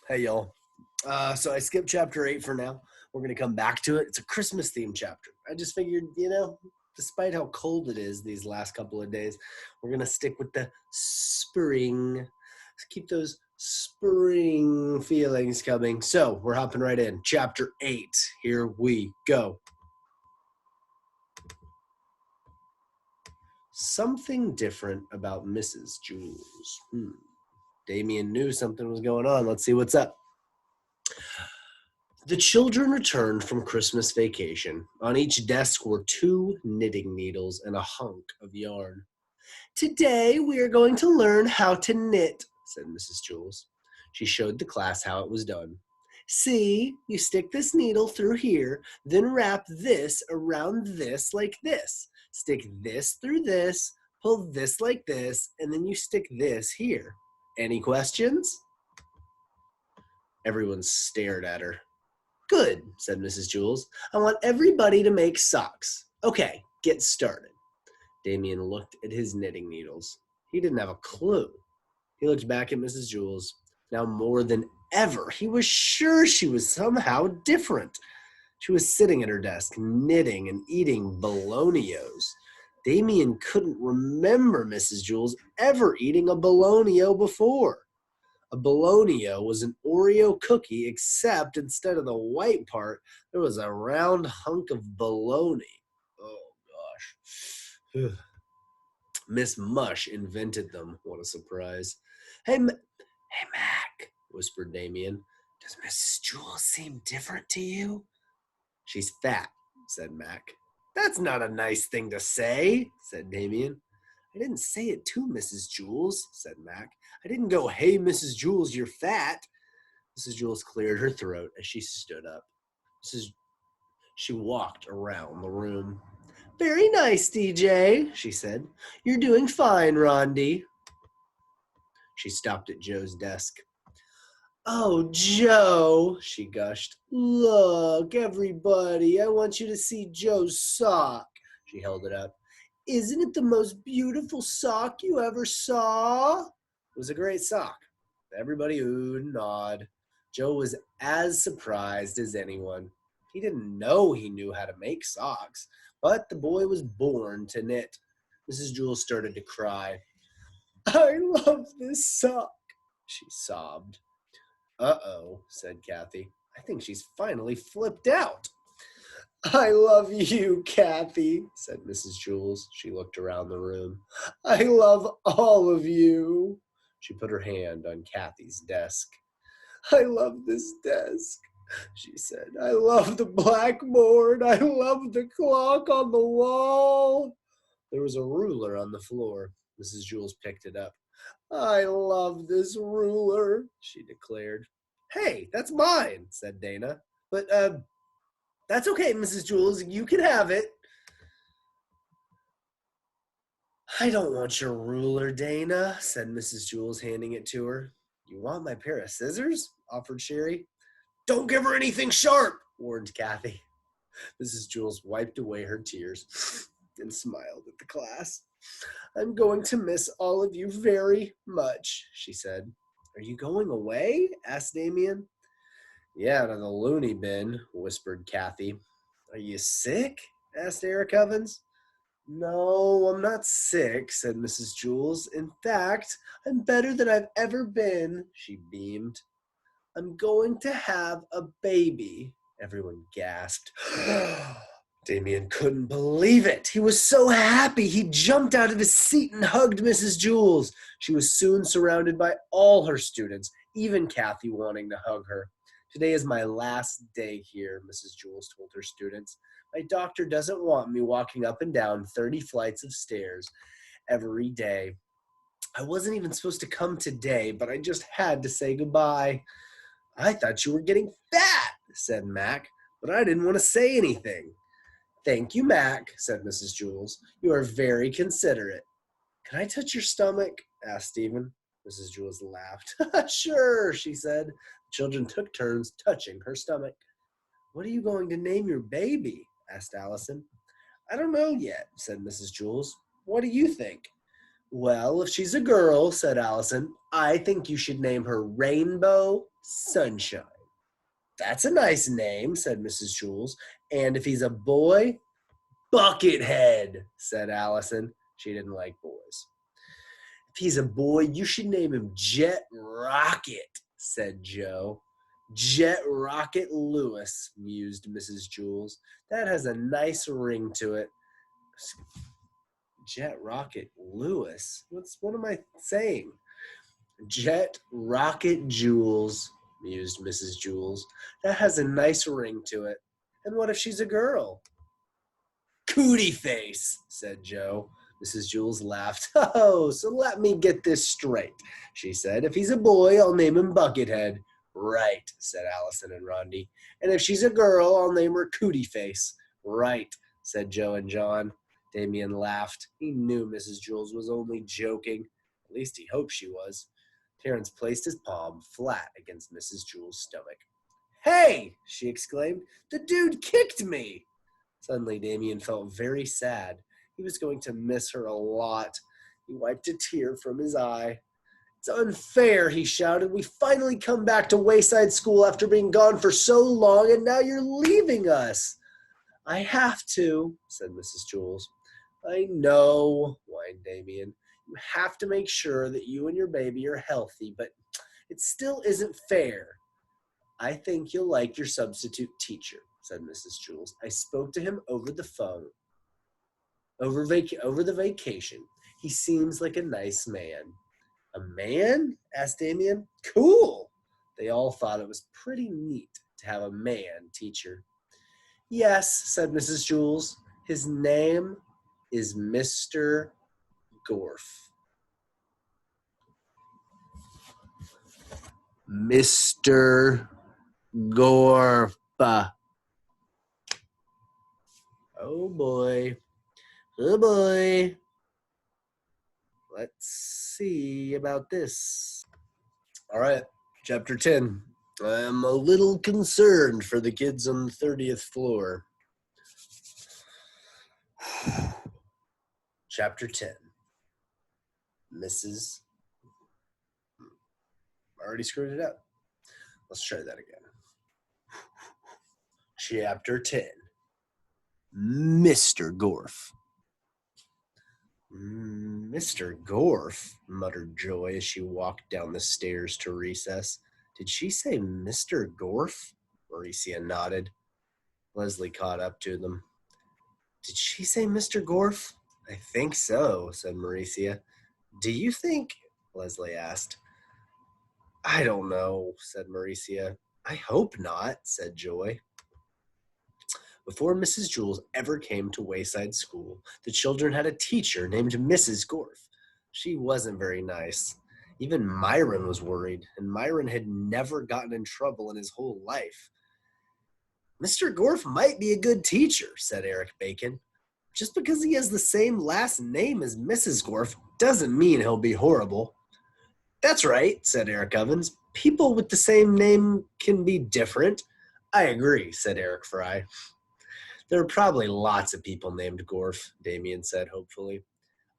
Hey, y'all. So I skipped chapter 8 for now. We're going to come back to it. It's a Christmas themed chapter. I just figured, despite how cold it is these last couple of days, we're going to stick with the spring. Let's keep those spring feelings coming. So we're hopping right in. Chapter 8. Here we go. Something different about Mrs. Jules. Damien knew something was going on. Let's see what's up. The children returned from Christmas vacation. On each desk were 2 knitting needles and a hunk of yarn. Today we are going to learn how to knit, said Mrs. Jules. She showed the class how it was done. See, you stick this needle through here, then wrap this around this like this. Stick this through this, pull this like this, and then you stick this here. Any questions? Everyone stared at her. Good, said Mrs. Jules. I want everybody to make socks. Okay, get started. Damien looked at his knitting needles. He didn't have a clue. He looked back at Mrs. Jules. Now more than ever, he was sure she was somehow different. She was sitting at her desk, knitting and eating bolognios. Damien couldn't remember Mrs. Jules ever eating a bologno before. A bologno was an Oreo cookie, except instead of the white part, there was a round hunk of bologna. Oh, gosh. Miss Mush invented them. What a surprise. Hey, Mac, whispered Damien. Does Mrs. Jules seem different to you? She's fat, said Mac. That's not a nice thing to say, said Damien. I didn't say it to Mrs. Jules, said Mac. I didn't go, hey, Mrs. Jules, you're fat. Mrs. Jules cleared her throat as she stood up. She walked around the room. Very nice, DJ, she said. You're doing fine, Rondi. She stopped at Joe's desk. Oh, Joe, she gushed. Look, everybody, I want you to see Joe's sock. She held it up. Isn't it the most beautiful sock you ever saw? It was a great sock. Everybody oohed and awed. Joe was as surprised as anyone. He didn't know he knew how to make socks, but the boy was born to knit. Mrs. Jules started to cry. I love this sock, she sobbed. Uh-oh, said Kathy. I think she's finally flipped out. I love you, Kathy, said Mrs. Jules. She looked around the room. I love all of you. She put her hand on Kathy's desk. I love this desk, she said. I love the blackboard. I love the clock on the wall. There was a ruler on the floor. Mrs. Jules picked it up. I love this ruler, she declared. Hey, that's mine, said Dana. But, that's okay, Mrs. Jules. You can have it. I don't want your ruler, Dana, said Mrs. Jules, handing it to her. You want my pair of scissors? Offered Sherry. Don't give her anything sharp, warned Kathy. Mrs. Jules wiped away her tears and smiled at the class. I'm going to miss all of you very much, she said. Are you going away? Asked Damien. Yeah, to the loony bin, whispered Kathy. Are you sick? Asked Eric Evans. No, I'm not sick, said Mrs. Jules. In fact, I'm better than I've ever been, she beamed. I'm going to have a baby, everyone gasped. Damien couldn't believe it. He was so happy. He jumped out of his seat and hugged Mrs. Jules. She was soon surrounded by all her students, even Kathy wanting to hug her. Today is my last day here, Mrs. Jules told her students. My doctor doesn't want me walking up and down 30 flights of stairs every day. I wasn't even supposed to come today, but I just had to say goodbye. I thought you were getting fat, said Mac, but I didn't want to say anything. Thank you, Mac, said Mrs. Jules. You are very considerate. Can I touch your stomach? Asked Stephen. Mrs. Jules laughed. Sure, she said. The children took turns touching her stomach. What are you going to name your baby? Asked Allison. I don't know yet, said Mrs. Jules. What do you think? Well, if she's a girl, said Allison, I think you should name her Rainbow, Sunshine. That's a nice name, said Mrs. Jules. And if he's a boy, Buckethead, said Allison. She didn't like boys. If he's a boy, you should name him Jet Rocket, said Joe. Jet Rocket Louis, mused Mrs. Jules. That has a nice ring to it. Jet Rocket Louis? What am I saying? Jet Rocket Jules, mused Mrs. Jules. That has a nice ring to it. And what if she's a girl? Cootie face, said Joe. Mrs. Jules laughed. Oh, so let me get this straight, she said. If he's a boy, I'll name him Buckethead. Right, said Allison and Rondi. And if she's a girl, I'll name her Cootie face. Right, said Joe and John. Damien laughed. He knew Mrs. Jules was only joking. At least he hoped she was. Terrence placed his palm flat against Mrs. Jules' stomach. Hey, she exclaimed, the dude kicked me. Suddenly, Damien felt very sad. He was going to miss her a lot. He wiped a tear from his eye. It's unfair, he shouted. We finally come back to Wayside School after being gone for so long, and now you're leaving us. I have to, said Mrs. Jules. I know, whined Damien. You have to make sure that you and your baby are healthy, but it still isn't fair. I think you'll like your substitute teacher, said Mrs. Jules. I spoke to him over the phone, over the vacation. He seems like a nice man. A man? Asked Damien. Cool. They all thought it was pretty neat to have a man teacher. Yes, said Mrs. Jules. His name is Mr. Gorf. Mr. Gorf. Oh boy. Oh boy. Let's see about this. All right, chapter 10. I'm a little concerned for the kids on the 30th floor. Chapter 10. Mrs. I already screwed it up. Let's try that again. Chapter 10. Mr. Gorf. Mr. Gorf, muttered Joy as she walked down the stairs to recess. Did she say Mr. Gorf? Mauricia nodded. Leslie caught up to them. Did she say Mr. Gorf? I think so, said Mauricia. Do you think? Leslie asked. I don't know, said Mauricia. I hope not, said Joy. Before Mrs. Jules ever came to Wayside School, the children had a teacher named Mrs. Gorf. She wasn't very nice. Even Myron was worried, and Myron had never gotten in trouble in his whole life. Mr. Gorf might be a good teacher, said Eric Bacon. Just because he has the same last name as Mrs. Gorf doesn't mean he'll be horrible. That's right, said Eric Evans. People with the same name can be different. I agree, said Eric Fry. There are probably lots of people named Gorf, Damien said hopefully.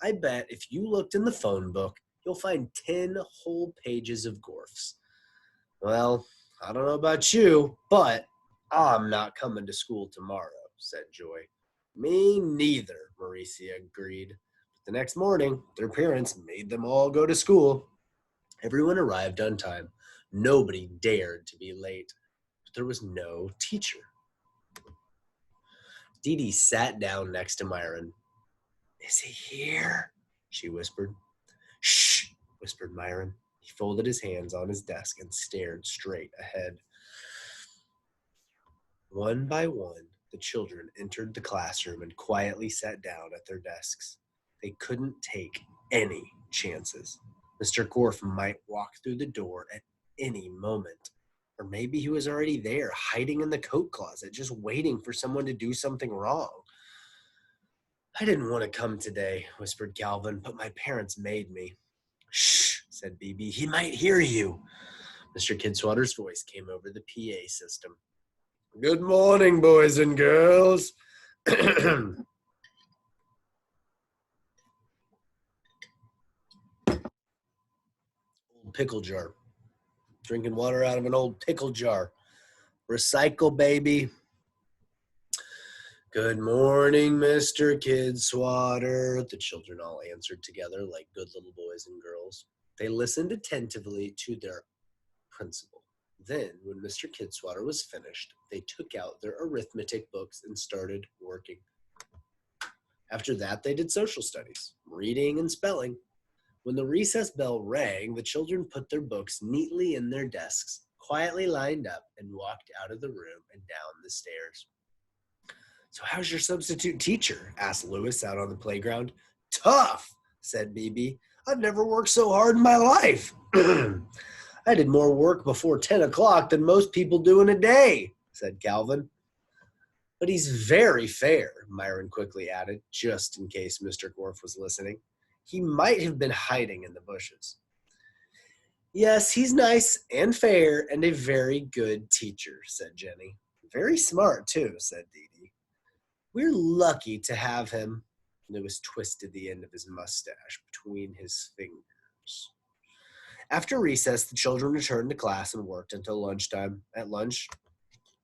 I bet if you looked in the phone book, you'll find 10 whole pages of Gorfs. Well, I don't know about you, but I'm not coming to school tomorrow, said Joy. Me neither, Mauricia agreed. The next morning, their parents made them all go to school. Everyone arrived on time. Nobody dared to be late, but there was no teacher. Dee Dee sat down next to Myron. Is he here? She whispered. Shh, whispered Myron. He folded his hands on his desk and stared straight ahead. One by one, the children entered the classroom and quietly sat down at their desks. They couldn't take any chances. Mr. Gorf might walk through the door at any moment. Or maybe he was already there, hiding in the coat closet, just waiting for someone to do something wrong. I didn't want to come today, whispered Calvin, but my parents made me. Shh, said BB. He might hear you. Mr. Kidswatter's voice came over the PA system. Good morning, boys and girls. Old pickle jar. drinking water out of an old pickle jar. Recycle, baby. Good morning, Mr. Kidswatter, the children all answered together like good little boys and girls. They listened attentively to their principal. Then, when Mr. Kidswatter was finished, they took out their arithmetic books and started working. After that, they did social studies, reading and spelling. When the recess bell rang, the children put their books neatly in their desks, quietly lined up, and walked out of the room and down the stairs. So how's your substitute teacher? Asked Louis out on the playground. Tough, said BB. I've never worked so hard in my life. I did more work before 10 o'clock than most people do in a day, said Calvin. But he's very fair, Myron quickly added, just in case Mr. Gorf was listening. He might have been hiding in the bushes. Yes, he's nice and fair and a very good teacher, said Jenny. Very smart, too, said Dee Dee. We're lucky to have him. Louis twisted the end of his mustache between his fingers. After recess, the children returned to class and worked until lunchtime. At lunch,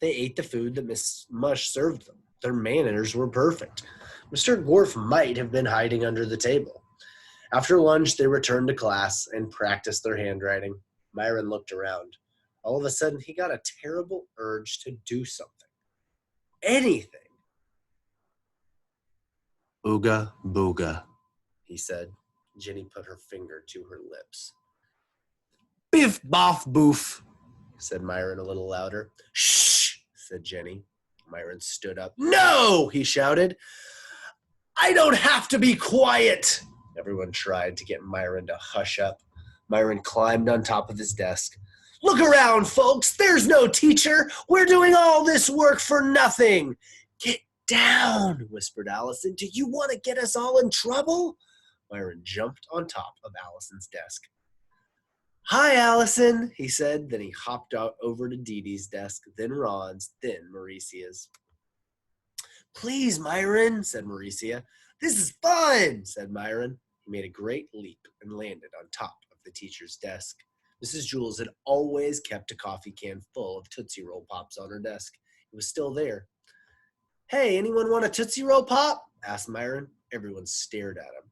they ate the food that Miss Mush served them. Their manners were perfect. Mr. Gorf might have been hiding under the table. After lunch, they returned to class and practiced their handwriting. Myron looked around. All of a sudden, he got a terrible urge to do something. Anything. Ooga booga, he said. Jenny put her finger to her lips. Biff boff boof, said Myron a little louder. Shh, said Jenny. Myron stood up. No, he shouted. I don't have to be quiet. Everyone tried to get Myron to hush up. Myron climbed on top of his desk. Look around, folks. There's no teacher. We're doing all this work for nothing. Get down, whispered Allison. Do you want to get us all in trouble? Myron jumped on top of Allison's desk. Hi, Allison, he said. Then he hopped out over to Dee Dee's desk, then Ron's, then Mauricia's. Please, Myron, said Mauricia. This is fun, said Myron. He made a great leap and landed on top of the teacher's desk. Mrs. Jules had always kept a coffee can full of Tootsie Roll Pops on her desk. It was still there. Hey, anyone want a Tootsie Roll Pop? Asked Myron. Everyone stared at him.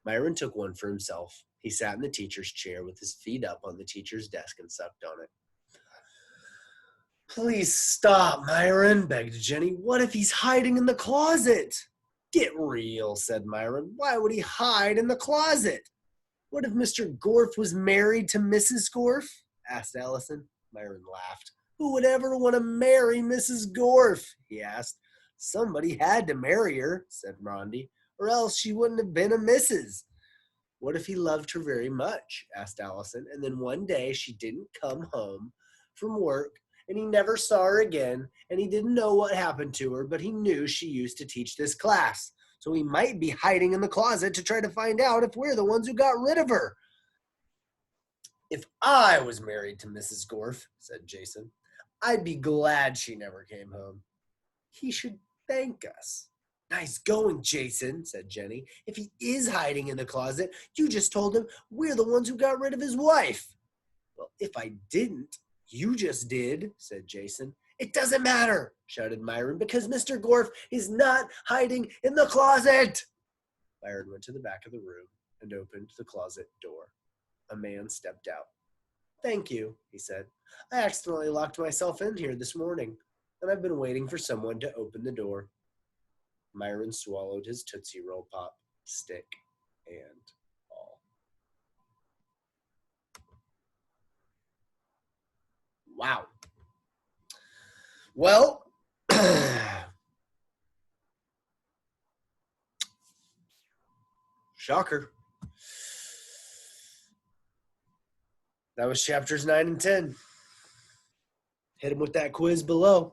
Myron took one for himself. He sat in the teacher's chair with his feet up on the teacher's desk and sucked on it. Please stop, Myron, begged Jenny. What if he's hiding in the closet? Get real, said Myron. Why would he hide in the closet? What if Mr. Gorf was married to Mrs. Gorf? Asked Allison. Myron laughed. Who would ever want to marry Mrs. Gorf? He asked. Somebody had to marry her, said Rondi, or else she wouldn't have been a Mrs. What if he loved her very much? Asked Allison. And then one day she didn't come home from work, and he never saw her again, and he didn't know what happened to her, but he knew she used to teach this class. So he might be hiding in the closet to try to find out if we're the ones who got rid of her. If I was married to Mrs. Gorf, said Jason, I'd be glad she never came home. He should thank us. Nice going, Jason, said Jenny. If he is hiding in the closet, you just told him we're the ones who got rid of his wife. Well, if I didn't, you just did, said Jason. It doesn't matter, shouted Myron, because Mr. Gorf is not hiding in the closet. Myron went to the back of the room and opened the closet door. A man stepped out. Thank you, he said. I accidentally locked myself in here this morning, and I've been waiting for someone to open the door. Myron swallowed his Tootsie Roll Pop, stick and all. Wow. Well, shocker. That was chapters 9 and 10. Hit him with that quiz below.